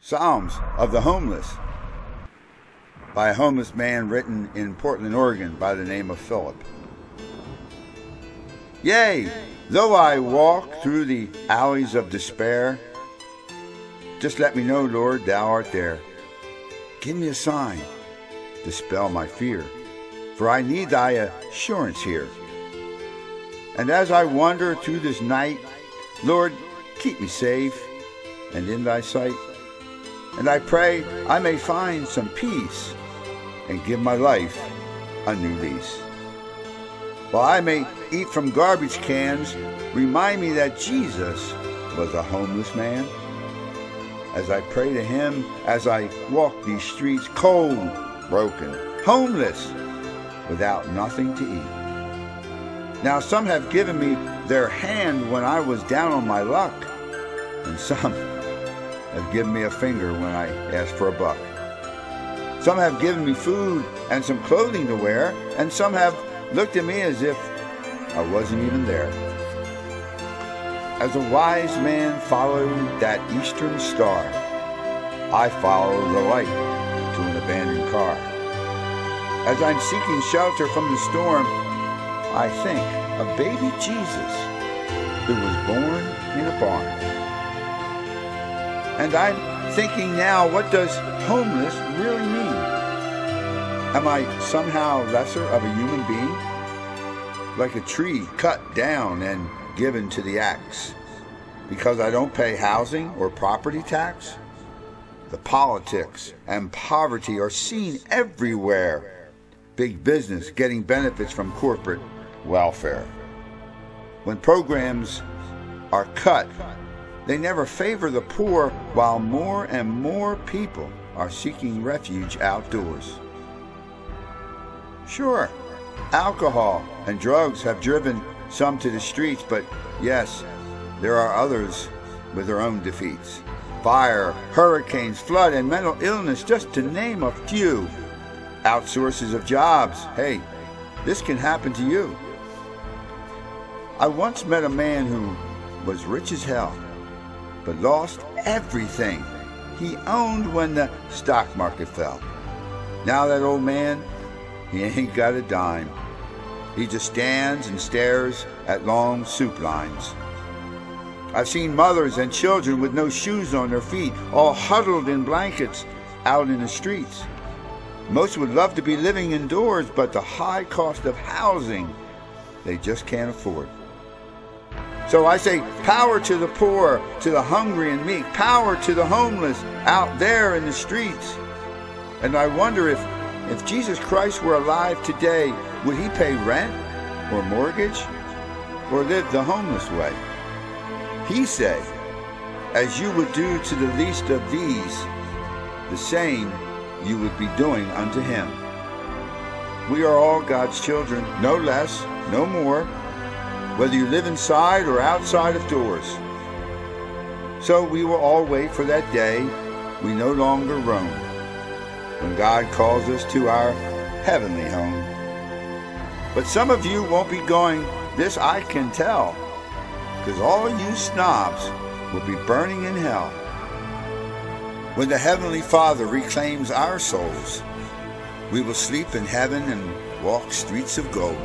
Psalms of the Homeless by a homeless man, written in Portland, Oregon by the name of Philip. Yea, though I walk through the alleys of despair, just let me know, Lord, thou art there. Give me a sign, dispel my fear, for I need thy assurance here. And as I wander through this night, Lord, keep me safe and in thy sight. And I pray I may find some peace and give my life a new lease. While I may eat from garbage cans, remind me that Jesus was a homeless man. As I pray to him, as I walk these streets, cold, broken, homeless, without nothing to eat. Now some have given me their hand when I was down on my luck, and some have given me a finger when I asked for a buck. Some have given me food and some clothing to wear, and some have looked at me as if I wasn't even there. As a wise man followed that eastern star, I follow the light to an abandoned car. As I'm seeking shelter from the storm, I think of baby Jesus who was born in a barn. And I'm thinking now, what does homeless really mean? Am I somehow lesser of a human being? Like a tree cut down and given to the axe because I don't pay housing or property tax? The politics and poverty are seen everywhere. Big business getting benefits from corporate welfare. When programs are cut, they never favor the poor, while more and more people are seeking refuge outdoors. Sure, alcohol and drugs have driven some to the streets, but yes, there are others with their own defeats. Fire, hurricanes, flood, and mental illness, just to name a few. Outsources of jobs. Hey, this can happen to you. I once met a man who was rich as hell, but lost everything he owned when the stock market fell. Now that old man, he ain't got a dime. He just stands and stares at long soup lines. I've seen mothers and children with no shoes on their feet, all huddled in blankets out in the streets. Most would love to be living indoors, but the high cost of housing, they just can't afford. So I say, power to the poor, to the hungry and meek, power to the homeless out there in the streets. And I wonder if Jesus Christ were alive today, would he pay rent or mortgage or live the homeless way? He said, as you would do to the least of these, the same you would be doing unto him. We are all God's children, no less, no more, whether you live inside or outside of doors. So we will all wait for that day we no longer roam, when God calls us to our heavenly home. But some of you won't be going, this I can tell, because all you snobs will be burning in hell. When the Heavenly Father reclaims our souls, we will sleep in heaven and walk streets of gold.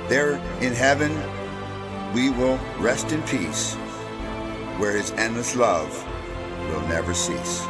There in heaven, we will rest in peace, where his endless love will never cease.